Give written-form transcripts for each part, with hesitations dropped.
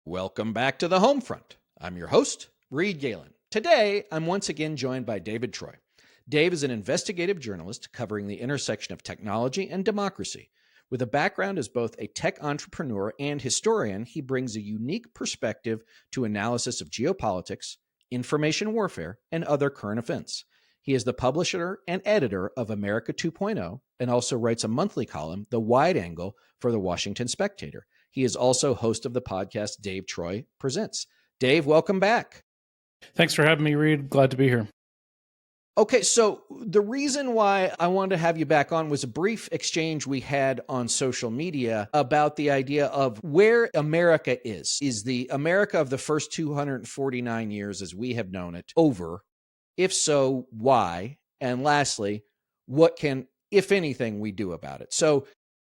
Welcome back to the home front. I'm your host, Reed Galen. Today, I'm once again joined by David Troy. Dave is an investigative journalist covering the intersection of technology and democracy. With a background as both a tech entrepreneur and historian, he brings a unique perspective to analysis of geopolitics, information warfare, and other current events. He is the publisher and editor of America 2.0 and also writes a monthly column, The Wide Angle, for the Washington Spectator. He is also host of the podcast Dave Troy Presents. Dave, welcome back. Thanks for having me, Reed. Glad to be here. Okay, so the reason why I wanted to have you back on was a brief exchange we had on social media about the idea of where America is. Is the America of the first 249 years as we have known it over? If so, why? And lastly, what can, if anything, we do about it? So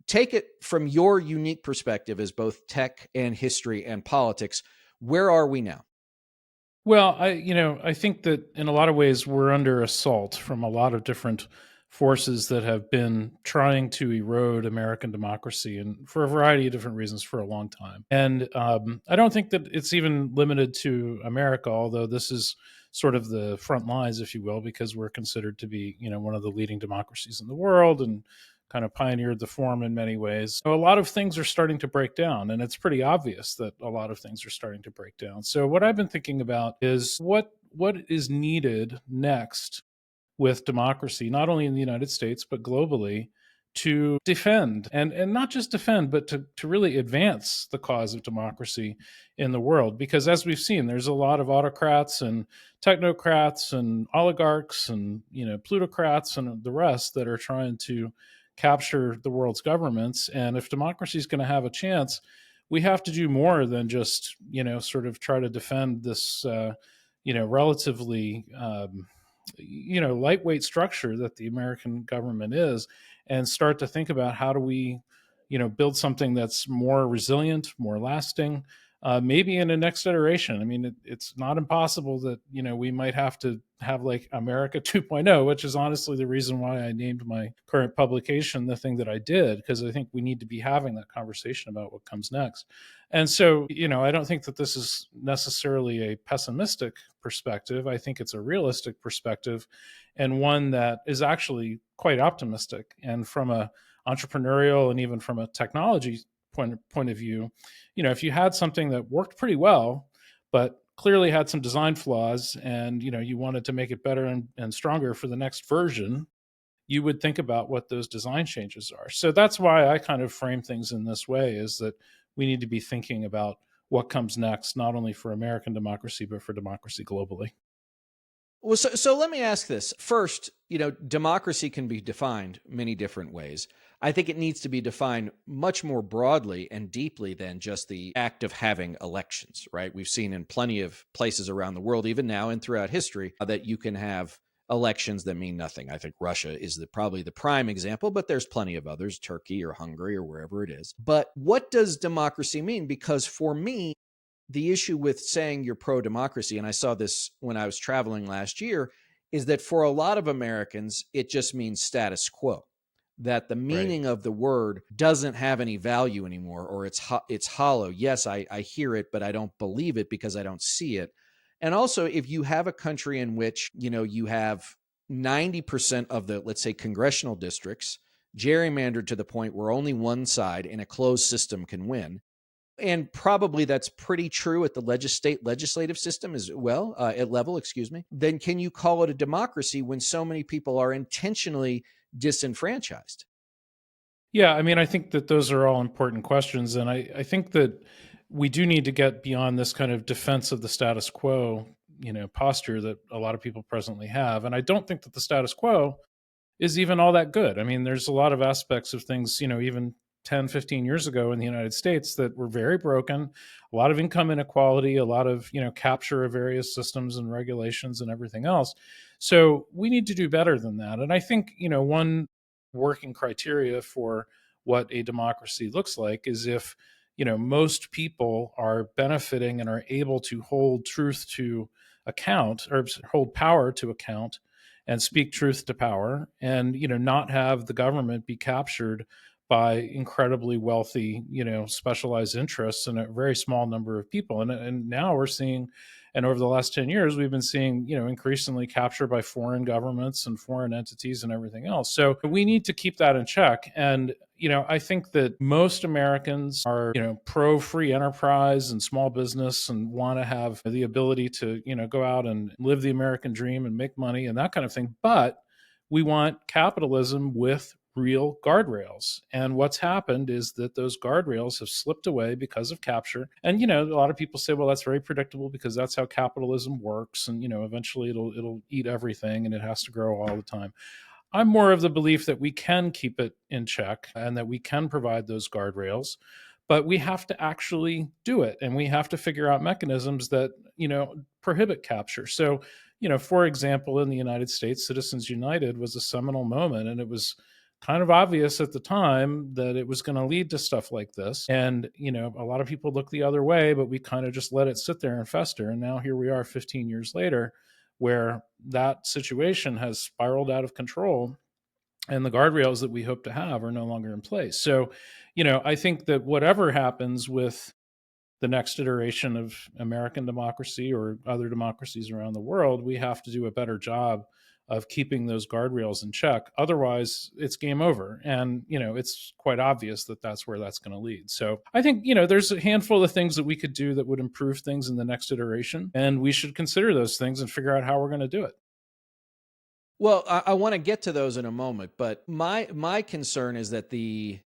take it from your unique perspective as both tech and history and politics. Where are we now? Well, I think that in a lot of ways we're under assault from a lot of different forces that have been trying to erode American democracy, and for a variety of different reasons for a long time. And I don't think that it's even limited to America, although this is sort of the front lines, if you will, because we're considered to be, one of the leading democracies in the world and kind of pioneered the form in many ways. So a lot of things are starting to break down, and it's pretty obvious that a lot of things are starting to break down. So what I've been thinking about is what is needed next with democracy, not only in the United States, but globally, to defend and not just defend, but to really advance the cause of democracy in the world. Because as we've seen, there's a lot of autocrats and technocrats and oligarchs and plutocrats and the rest that are trying to capture the world's governments. And if democracy is going to have a chance, we have to do more than just sort of try to defend this relatively lightweight structure that the American government is, and start to think about how do we build something that's more resilient, more lasting, maybe in the next iteration. I mean, it's not impossible that we might have to have like America 2.0, which is honestly the reason why I named my current publication the thing that I did, because I think we need to be having that conversation about what comes next. And so, I don't think that this is necessarily a pessimistic perspective. I think it's a realistic perspective, and one that is actually quite optimistic. And from a entrepreneurial and even from a technology point of view, if you had something that worked pretty well, but clearly had some design flaws, and you wanted to make it better and stronger for the next version, you would think about what those design changes are. So that's why I kind of frame things in this way, is that we need to be thinking about what comes next, not only for American democracy, but for democracy globally. Well, so let me ask this. First, democracy can be defined many different ways. I think it needs to be defined much more broadly and deeply than just the act of having elections, right? We've seen in plenty of places around the world, even now and throughout history, that you can have elections that mean nothing. I think Russia is probably the prime example, but there's plenty of others, Turkey or Hungary or wherever it is. But what does democracy mean? Because for me, the issue with saying you're pro-democracy, and I saw this when I was traveling last year, is that for a lot of Americans, it just means status quo, that the meaning of the word doesn't have any value anymore, or it's hollow. Yes, I hear it, but I don't believe it because I don't see it. And also, if you have a country in which, you have 90% of the, let's say, congressional districts gerrymandered to the point where only one side in a closed system can win, and probably that's pretty true at the state legislative system as well, then can you call it a democracy when so many people are intentionally disenfranchised? Yeah, I mean, I think that those are all important questions. And I think that we do need to get beyond this kind of defense of the status quo, posture that a lot of people presently have. And I don't think that the status quo is even all that good. I mean, there's a lot of aspects of things, even 10, 15 years ago in the United States that were very broken, a lot of income inequality, a lot of, capture of various systems and regulations and everything else. So we need to do better than that. And I think, one working criteria for what a democracy looks like is if, most people are benefiting and are able to hold truth to account, or hold power to account, and speak truth to power, and not have the government be captured by incredibly wealthy, specialized interests and a very small number of people. And now we're seeing, and over the last 10 years, we've been seeing, increasingly captured by foreign governments and foreign entities and everything else. So we need to keep that in check. And, I think that most Americans are, pro free enterprise and small business and want to have the ability to, go out and live the American dream and make money and that kind of thing. But we want capitalism with real guardrails. And what's happened is that those guardrails have slipped away because of capture. And a lot of people say, well, that's very predictable because that's how capitalism works. And eventually it'll eat everything and it has to grow all the time. I'm more of the belief that we can keep it in check and that we can provide those guardrails, but we have to actually do it. And we have to figure out mechanisms that, prohibit capture. So, for example, in the United States, Citizens United was a seminal moment, and it was kind of obvious at the time that it was going to lead to stuff like this. And, a lot of people look the other way, but we kind of just let it sit there and fester. And now here we are 15 years later, where that situation has spiraled out of control and the guardrails that we hope to have are no longer in place. So, I think that whatever happens with the next iteration of American democracy or other democracies around the world, we have to do a better job of keeping those guardrails in check. Otherwise, it's game over. And, it's quite obvious that that's where that's going to lead. So I think, there's a handful of things that we could do that would improve things in the next iteration. And we should consider those things and figure out how we're going to do it. Well, I want to get to those in a moment, but my concern is that the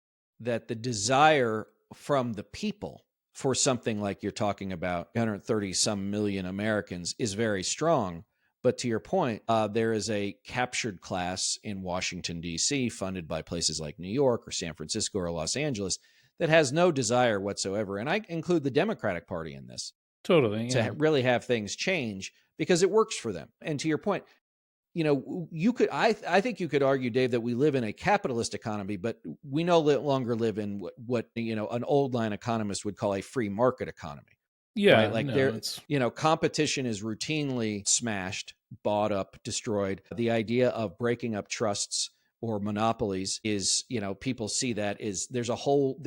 desire from the people for something like you're talking about, 130 some million Americans, is very strong. But to your point, there is a captured class in Washington, D.C., funded by places like New York or San Francisco or Los Angeles, that has no desire whatsoever. And I include the Democratic Party in this Totally. to Yeah. really have things change because it works for them. And to your point, you could, I think you could argue, Dave, that we live in a capitalist economy, but we no longer live in what an old line economist would call a free market economy, right? Yeah. Like No, there, it's competition is routinely smashed, bought up, destroyed. The idea of breaking up trusts or monopolies is, people see that is there's a whole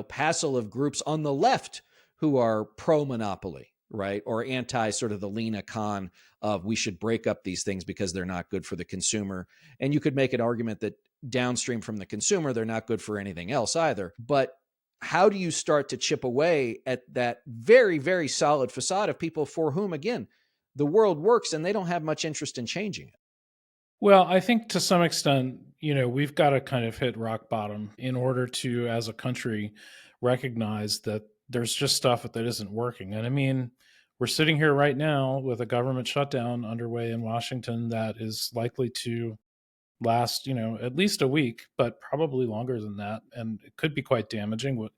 passel of groups on the left who are pro monopoly, right? Or anti sort of the Lena Khan of we should break up these things because they're not good for the consumer. And you could make an argument that downstream from the consumer, they're not good for anything else either. But how do you start to chip away at that very, very solid facade of people for whom, again, the world works and they don't have much interest in changing it? Well, I think to some extent, we've got to kind of hit rock bottom in order to, as a country, recognize that there's just stuff that isn't working. And I mean, we're sitting here right now with a government shutdown underway in Washington that is likely to last, at least a week, but probably longer than that. And it could be quite damaging. What,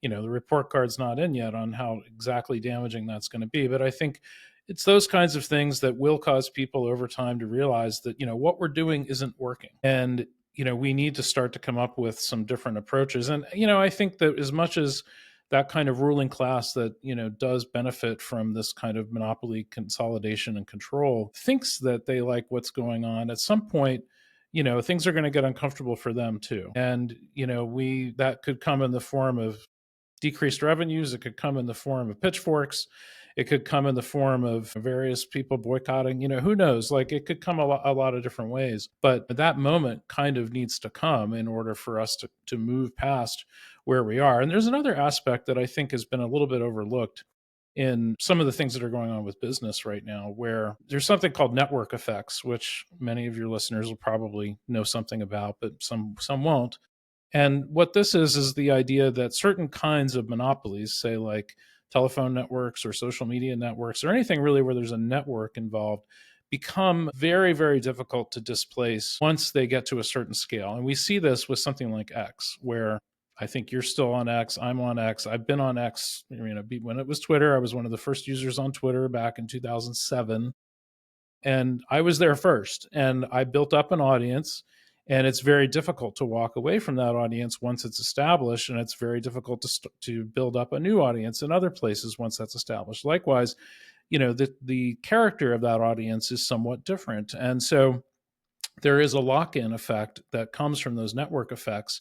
the report card's not in yet on how exactly damaging that's going to be. But I think it's those kinds of things that will cause people over time to realize that, what we're doing isn't working. And, we need to start to come up with some different approaches. And, I think that as much as that kind of ruling class that does benefit from this kind of monopoly consolidation and control thinks that they like what's going on, at some point things are going to get uncomfortable for them too. And, we that could come in the form of decreased revenues. It could come in the form of pitchforks. It could come in the form of various people boycotting. Who knows? Like it could come a lot of different ways. But that moment kind of needs to come in order for us to move past where we are. And there's another aspect that I think has been a little bit overlooked in some of the things that are going on with business right now, where there's something called network effects, which many of your listeners will probably know something about, but some won't. And what this is the idea that certain kinds of monopolies, say like telephone networks or social media networks or anything really where there's a network involved, become very, very difficult to displace once they get to a certain scale. And we see this with something like X, where I think you're still on X. I'm on X. I've been on X. When it was Twitter, I was one of the first users on Twitter back in 2007. And I was there first. And I built up an audience. And it's very difficult to walk away from that audience once it's established. And it's very difficult to build up a new audience in other places once that's established. Likewise, the character of that audience is somewhat different. And so there is a lock-in effect that comes from those network effects.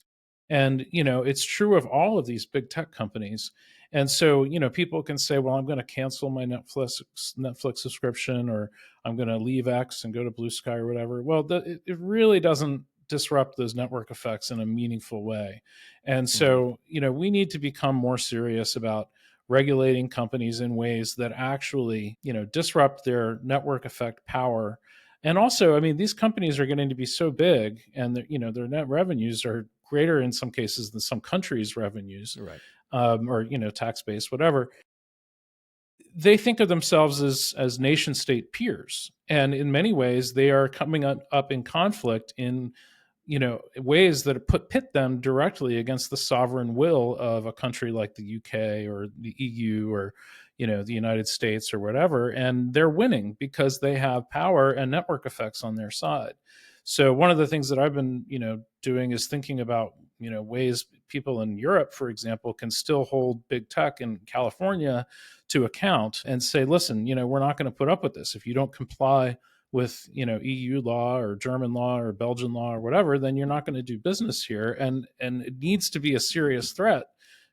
And, it's true of all of these big tech companies. And so, people can say, well, I'm going to cancel my Netflix subscription, or I'm going to leave X and go to Blue Sky or whatever. Well, it really doesn't disrupt those network effects in a meaningful way. And Mhm. so, we need to become more serious about regulating companies in ways that actually, disrupt their network effect power. And also, I mean, these companies are getting to be so big, and their net revenues are greater in some cases than some countries' revenues, Right. or tax base, whatever. They think of themselves as nation state peers, and in many ways, they are coming up in conflict in ways that pit them directly against the sovereign will of a country like the UK or the EU, or the United States or whatever, and they're winning because they have power and network effects on their side. So one of the things that I've been doing is thinking about ways people in Europe, for example, can still hold big tech in California to account and say, listen, we're not going to put up with this. If you don't comply with EU law or German law or Belgian law or whatever, then you're not going to do business here. And it needs to be a serious threat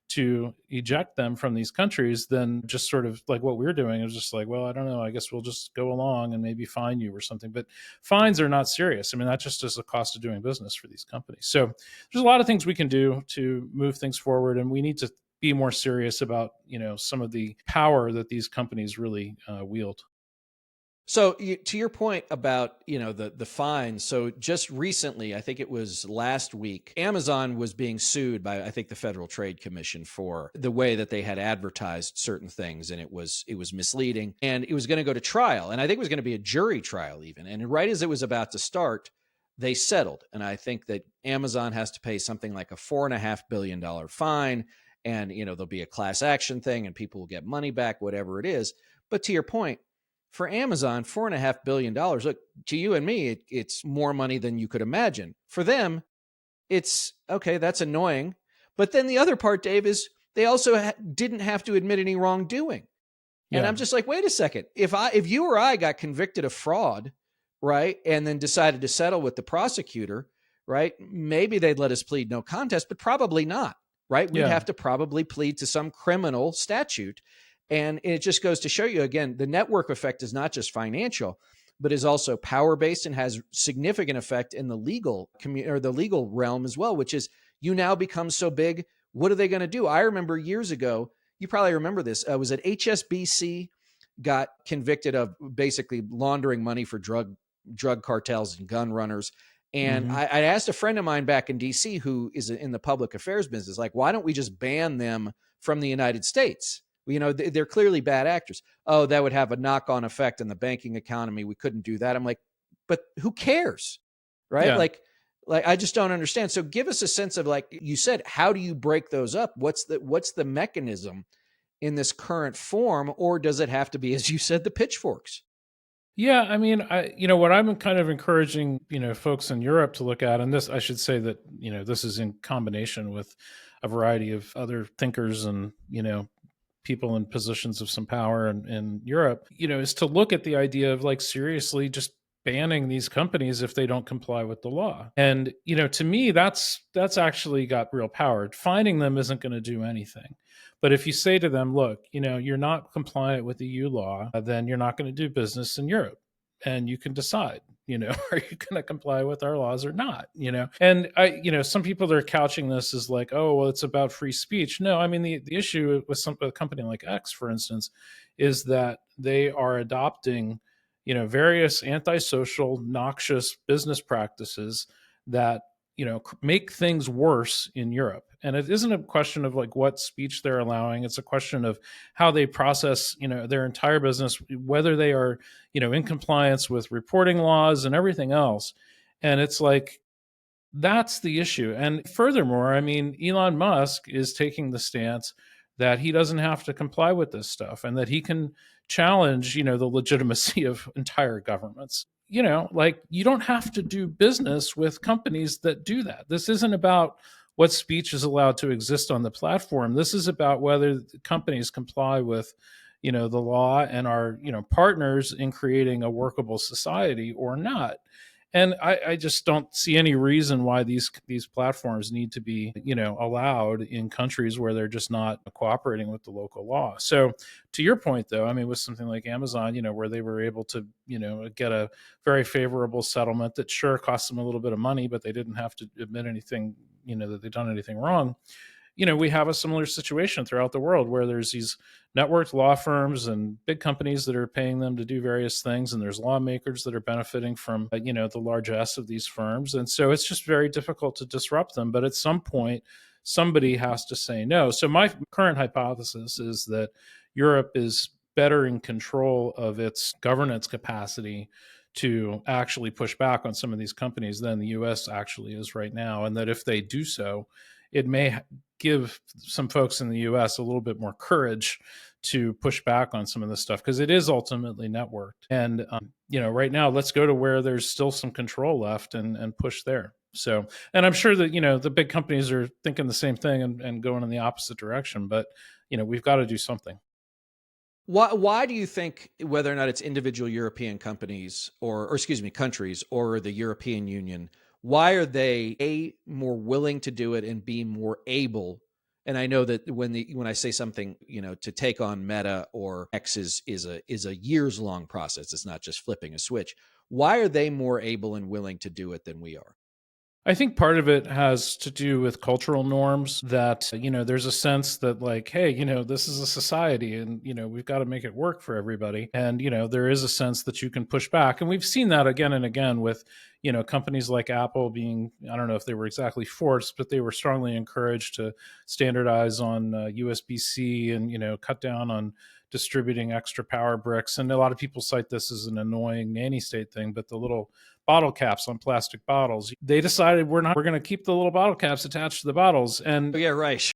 to eject them from these countries, than just sort of like what we're doing is just like, well, I don't know, I guess we'll just go along and maybe fine you or something. But fines are not serious. I mean, that just is the cost of doing business for these companies. So there's a lot of things we can do to move things forward, and we need to be more serious about some of the power that these companies really wield. So to your point about the fines, so just recently, I think it was last week, Amazon was being sued by, I think, the Federal Trade Commission for the way that they had advertised certain things, and it was misleading, and it was going to go to trial, and I think it was going to be a jury trial even. And right as it was about to start, they settled, and I think that Amazon has to pay something like a $4.5 billion fine, and there'll be a class action thing, and people will get money back, whatever it is. But to your point, for Amazon, $4.5 billion. Look, to you and me, it's more money than you could imagine. For them, it's okay. That's annoying. But then the other part, Dave, is they also didn't have to admit any wrongdoing. And Yeah. I'm just like, wait a second. If you or I got convicted of fraud, right, and then decided to settle with the prosecutor, right, maybe they'd let us plead no contest, but probably not, right? We'd Yeah. have to probably plead to some criminal statute. And it just goes to show you again, the network effect is not just financial, but is also power based and has significant effect in the legal community or the legal realm as well, which is you now become so big. What are they going to do? I remember years ago, you probably remember this. Was it HSBC got convicted of basically laundering money for drug cartels and gun runners? And Hmm. I asked a friend of mine back in DC who is in the public affairs business, like, why don't we just ban them from the United States? They're clearly bad actors. Oh, that would have a knock-on effect in the banking economy. We couldn't do that. I'm like, but who cares, right? Yeah. Like I just don't understand. So give us a sense of, like you said, how do you break those up? What's the mechanism in this current form, or does it have to be, as you said, the pitchforks? Yeah, I mean, what I'm kind of encouraging, folks in Europe to look at, and this, I should say that, this is in combination with a variety of other thinkers and, people in positions of some power in Europe, is to look at the idea of, like, seriously just banning these companies if they don't comply with the law. And, to me, that's actually got real power. Finding them isn't going to do anything. But if you say to them, look, you're not compliant with EU law, then you're not going to do business in Europe. And you can decide, are you going to comply with our laws or not? And some people are couching this as like, oh, well, it's about free speech. No, I mean, the issue with a company like X, for instance, is that they are adopting, various antisocial, noxious business practices that make things worse in Europe. And it isn't a question of like what speech they're allowing. It's a question of how they process, their entire business, whether they are, in compliance with reporting laws and everything else. And it's like, that's the issue. And furthermore, I mean, Elon Musk is taking the stance that he doesn't have to comply with this stuff, and that he can challenge, the legitimacy of entire governments. Like, you don't have to do business with companies that do that. This isn't about what speech is allowed to exist on the platform. This is about whether companies comply with, the law and are, partners in creating a workable society or not. And I just don't see any reason why these platforms need to be, allowed in countries where they're just not cooperating with the local law. So to your point though, I mean, with something like Amazon, where they were able to, get a very favorable settlement that sure cost them a little bit of money, but they didn't have to admit anything, that they've done anything wrong. We have a similar situation throughout the world where there's these networked law firms and big companies that are paying them to do various things, and there's lawmakers that are benefiting from the largesse of these firms, and so it's just very difficult to disrupt them. But at some point, somebody has to say no. So my current hypothesis is that Europe is better in control of its governance capacity to actually push back on some of these companies than the US actually is right now, and that if they do so, it may give some folks in the US a little bit more courage to push back on some of this stuff because it is ultimately networked. And, right now, let's go to where there's still some control left and push there. So, and I'm sure that, the big companies are thinking the same thing and going in the opposite direction, but, we've got to do something. Why do you think, whether or not it's individual European companies or excuse me, countries or the European Union, why are they A, more willing to do it, and B, more able? And I know that when I say something, to take on Meta or X is a years long process. It's not just flipping a switch. Why are they more able and willing to do it than we are? I think part of it has to do with cultural norms that, there's a sense that, like, hey, this is a society and, we've got to make it work for everybody. And, there is a sense that you can push back. And we've seen that again and again with, companies like Apple being, I don't know if they were exactly forced, but they were strongly encouraged to standardize on USB-C and, cut down on distributing extra power bricks. And a lot of people cite this as an annoying nanny state thing, but the little bottle caps on plastic bottles. They decided we're going to keep the little bottle caps attached to the bottles. Oh, And yeah, right.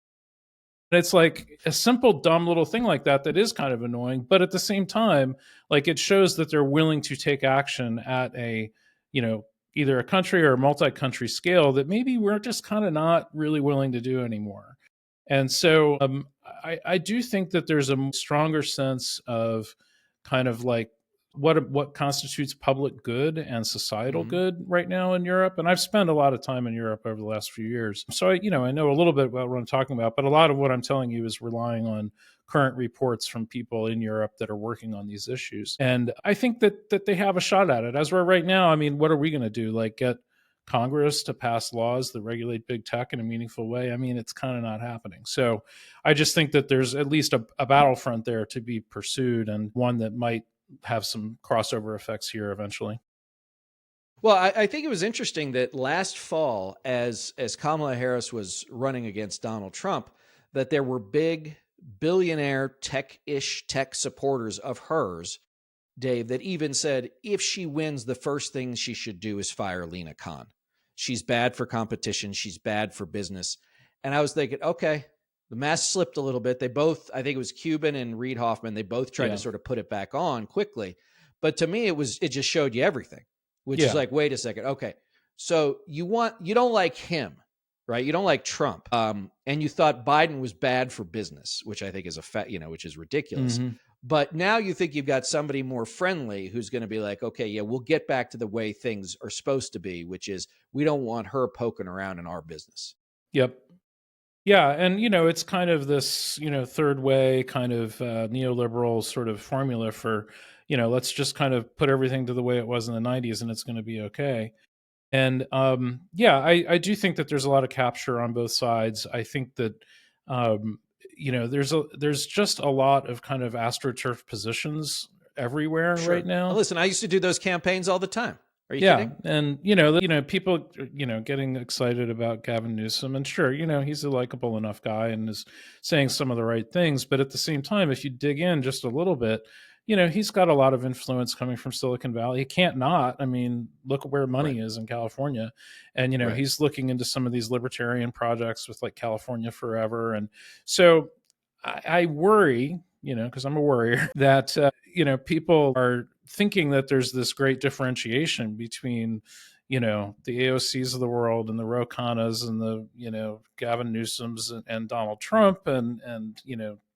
it's like a simple, dumb little thing like that is kind of annoying. But at the same time, like it shows that they're willing to take action at a, you know, either a country or a multi country scale that maybe we're just kind of not really willing to do anymore. And so I do think that there's a stronger sense of kind of like what constitutes public good and societal Mhm. good right now in Europe. And I've spent a lot of time in Europe over the last few years. So I know a little bit about what I'm talking about, but a lot of what I'm telling you is relying on current reports from people in Europe that are working on these issues. And I think that they have a shot at it. As we're right now, I mean, what are we going to do? Like get Congress to pass laws that regulate big tech in a meaningful way? I mean, it's kind of not happening. So I just think that there's at least a battlefront there to be pursued, and one that might have some crossover effects here eventually. Well, I think it was interesting that last fall, as Kamala Harris was running against Donald Trump, that there were big billionaire tech supporters of hers, Dave, that even said if she wins, the first thing she should do is fire Lena Khan. She's bad for competition. She's bad for business. And I was thinking, okay, the mask slipped a little bit. They both, I think it was Cuban and Reed Hoffman, they both tried to Yeah. sort of put it back on quickly. But to me, it just showed you everything, which is Yeah. like, wait a second. Okay. So you don't like him, right? You don't like Trump. And you thought Biden was bad for business, which I think is which is ridiculous. Hmm. But now you think you've got somebody more friendly who's going to be like, okay, yeah, we'll get back to the way things are supposed to be, which is we don't want her poking around in our business. Yep. Yeah, and it's kind of this third way kind of neoliberal sort of formula for let's just kind of put everything to the way it was in the '90s and it's going to be okay. And yeah, I do think that there's a lot of capture on both sides. I think that um, there's just a lot of kind of astroturf positions everywhere right Sure. now. Listen, I used to do those campaigns all the time. Are you Yeah, kidding? and people getting excited about Gavin Newsom, and sure, he's a likable enough guy and is saying some of the right things, but at the same time, if you dig in just a little bit, he's got a lot of influence coming from Silicon Valley. He can't not. I mean, look where Right. money is in California, and Right. he's looking into some of these libertarian projects with like California Forever, and so I worry, because I'm a worrier, that people are thinking that there's this great differentiation between the AOCs of the world and the Ro Khannas and the Gavin Newsoms and Donald Trump and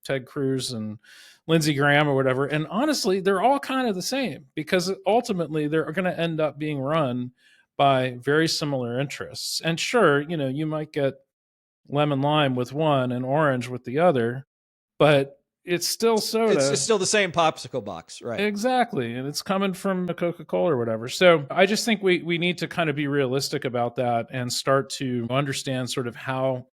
Ted Cruz and Lindsey Graham or whatever. And honestly, they're all kind of the same because ultimately they're going to end up being run by very similar interests. And sure, you might get lemon lime with one and orange with the other, but it's still It's soda. still the same popsicle box, right? Exactly. And it's coming from a Coca-Cola or whatever. So I just think we need to kind of be realistic about that and start to understand sort of how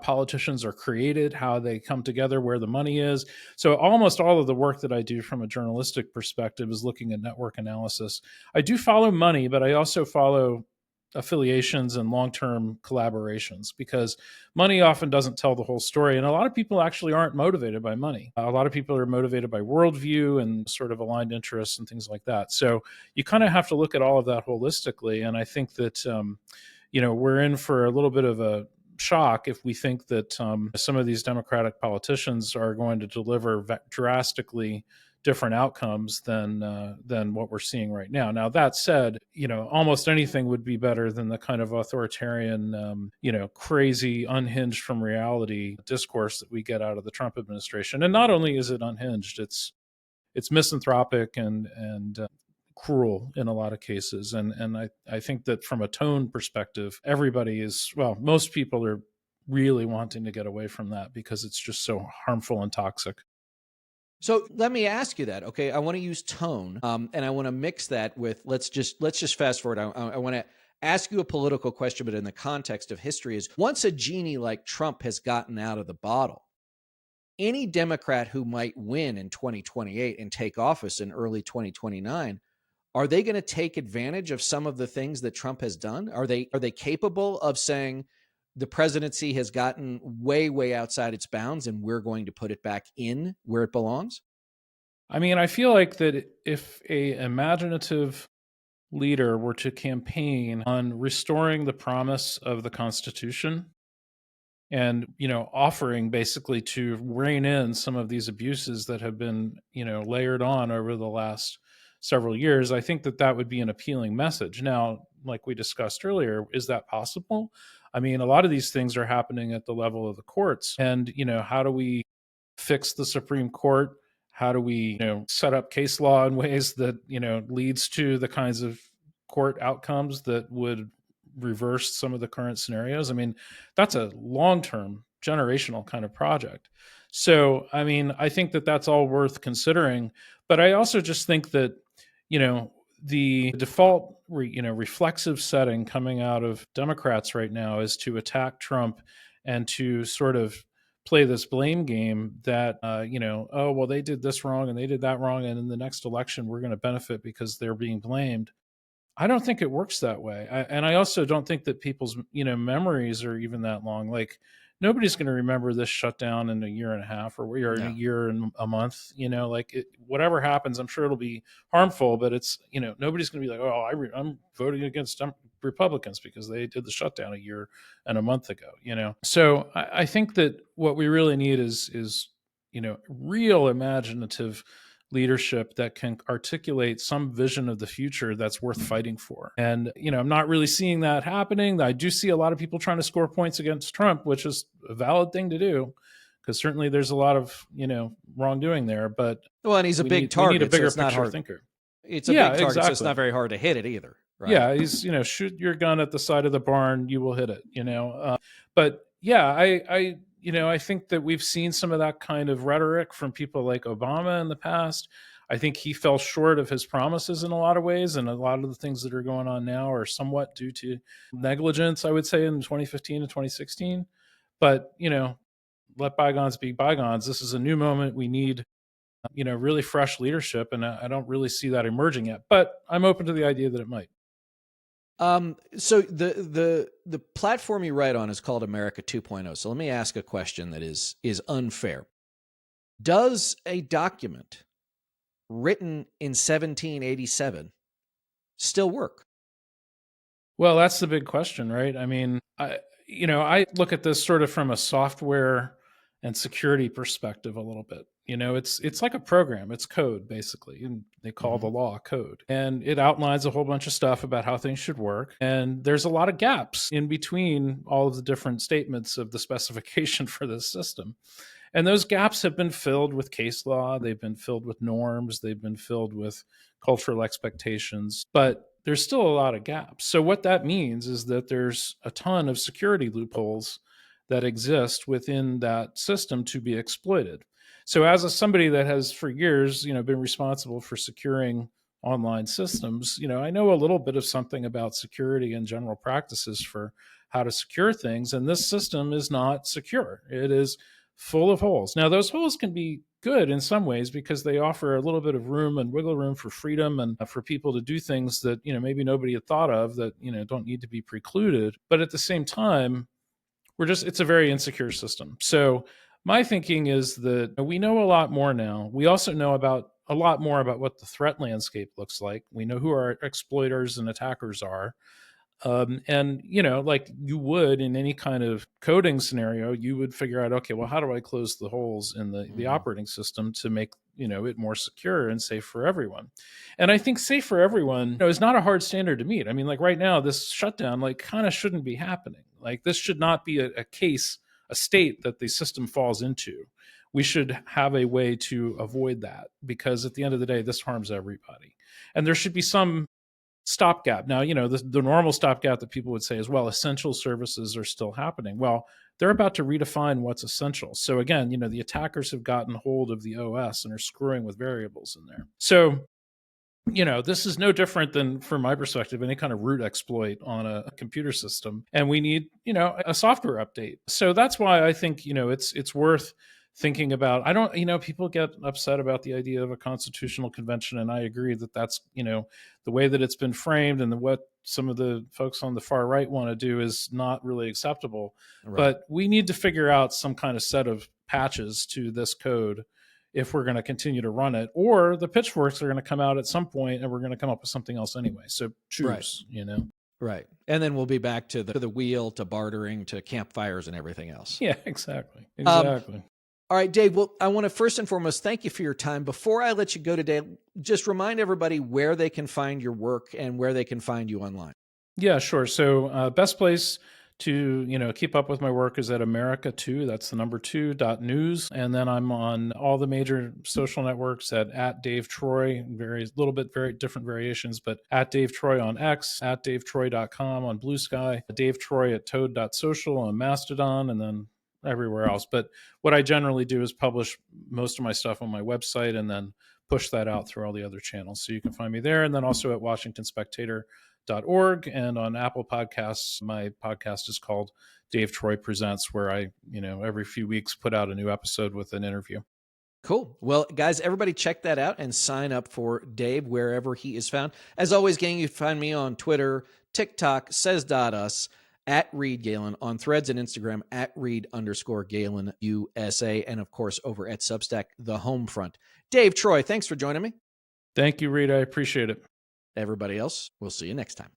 politicians are created, how they come together, where the money is. So almost all of the work that I do from a journalistic perspective is looking at network analysis. I do follow money, but I also follow affiliations and long-term collaborations because money often doesn't tell the whole story. And a lot of people actually aren't motivated by money. A lot of people are motivated by worldview and sort of aligned interests and things like that. So you kind of have to look at all of that holistically. And I think that, we're in for a little bit of a shock if we think that some of these Democratic politicians are going to deliver drastically different outcomes than what we're seeing right now. Now that said, almost anything would be better than the kind of authoritarian, crazy, unhinged from reality discourse that we get out of the Trump administration. And not only is it unhinged, it's misanthropic and cruel in a lot of cases. And I think that from a tone perspective, everybody is, well, most people are really wanting to get away from that because it's just so harmful and toxic. So let me ask you that. Okay, I want to use tone, and I want to mix that with let's just fast forward. I want to ask you a political question, but in the context of history, is once a genie like Trump has gotten out of the bottle, any Democrat who might win in 2028 and take office in early 2029, are they going to take advantage of some of the things that Trump has done? Are they capable of saying the presidency has gotten way outside its bounds and we're going to put it back in where it belongs? I mean, I feel like that if a imaginative leader were to campaign on restoring the promise of the Constitution and offering basically to rein in some of these abuses that have been layered on over the last several years, I think that that would be an appealing message. Now, like we discussed earlier, is that possible? I mean, a lot of these things are happening at the level of the courts, and how do we fix the Supreme Court? How do we set up case law in ways that leads to the kinds of court outcomes that would reverse some of the current scenarios? I mean, that's a long-term generational kind of project. So I mean, I think that that's all worth considering, but I also just think that the default reflexive setting coming out of Democrats right now is to attack Trump and to sort of play this blame game that oh well, they did this wrong and they did that wrong, and in the next election we're going to benefit because they're being blamed. I don't think it works that way. And I also don't think that people's, memories are even that long. Like nobody's going to remember this shutdown in a year and a half or in a No. year and a month, whatever happens, I'm sure it'll be harmful, but it's, nobody's going to be like, oh, I'm voting against Republicans because they did the shutdown a year and a month ago, So I think that what we really need is, real imaginative leadership that can articulate some vision of the future that's worth fighting for. And, I'm not really seeing that happening. I do see a lot of people trying to score points against Trump, which is a valid thing to do because certainly there's a lot of, wrongdoing there, but Well, and he's a big we need a target, so bigger it's not picture hard. thinker. It's a Yeah, big target, so it's exactly. not very hard to hit it either, right? Yeah, he's shoot your gun at the side of the barn, you will hit it. But yeah, I think that we've seen some of that kind of rhetoric from people like Obama in the past. I think he fell short of his promises in a lot of ways, and a lot of the things that are going on now are somewhat due to negligence, I would say, in 2015 and 2016. But let bygones be bygones. This is a new moment. We need really fresh leadership, and I don't really see that emerging yet. But I'm open to the idea that it might. So the platform you write on is called America 2.0. So let me ask a question that is unfair. Does a document written in 1787 still work? Well, that's the big question, right? I mean, I look at this sort of from a software and security perspective a little bit. It's like a program, it's code basically, and they call the law code. And it outlines a whole bunch of stuff about how things should work. And there's a lot of gaps in between all of the different statements of the specification for this system. And those gaps have been filled with case law, they've been filled with norms, they've been filled with cultural expectations, but there's still a lot of gaps. So, what that means is that there's a ton of security loopholes that exist within that system to be exploited. So, as somebody that has for years, been responsible for securing online systems, I know a little bit of something about security and general practices for how to secure things. And this system is not secure. It is full of holes. Now, those holes can be good in some ways because they offer a little bit of room and wiggle room for freedom and for people to do things that, maybe nobody had thought of that, don't need to be precluded. But at the same time, it's a very insecure system. So my thinking is that we know a lot more now. We also know about a lot more about what the threat landscape looks like. We know who our exploiters and attackers are. And like you would in any kind of coding scenario, you would figure out, okay, well, how do I close the holes in the operating system to make it more secure and safe for everyone? And I think safe for everyone is not a hard standard to meet. I mean, like right now, this shutdown like kind of shouldn't be happening. Like this should not be a state that the system falls into. We should have a way to avoid that because at the end of the day, this harms everybody. And there should be some stopgap. Now, the normal stopgap that people would say is, well, essential services are still happening. Well, they're about to redefine what's essential. So again, the attackers have gotten hold of the OS and are screwing with variables in there. So, this is no different than, from my perspective, any kind of root exploit on a computer system. And we need, a software update. So that's why I think, it's worth thinking about. I don't, people get upset about the idea of a constitutional convention, and I agree that that's, the way that it's been framed and what some of the folks on the far right want to do is not really acceptable. Right. But we need to figure out some kind of set of patches to this code if we're going to continue to run it, or the pitchforks are going to come out at some point and we're going to come up with something else anyway. So choose, Right. And then we'll be back to the wheel, to bartering, to campfires and everything else. Yeah, exactly. All right, Dave, well, I want to first and foremost thank you for your time. Before I let you go today, just remind everybody where they can find your work and where they can find you online. Yeah, sure. So best place to keep up with my work is at America2. That's the number 2.news. And then I'm on all the major social networks at Dave Troy, very different variations, but at Dave Troy on X, at DaveTroy.com on Blue Sky, Dave Troy at Toad.social on Mastodon, and then everywhere else. But what I generally do is publish most of my stuff on my website and then push that out through all the other channels. So you can find me there. And then also at WashingtonSpectator.org, and on Apple Podcasts, my podcast is called Dave Troy Presents, where I, every few weeks put out a new episode with an interview. Cool. Well, guys, everybody check that out and sign up for Dave wherever he is found. As always, gang, you can find me on Twitter, TikTok, says.us, at Reed Galen, on Threads and Instagram at Reed_Galen USA, and of course over at Substack, The Homefront. Dave Troy, thanks for joining me. Thank you, Reed. I appreciate it. Everybody else, we'll see you next time.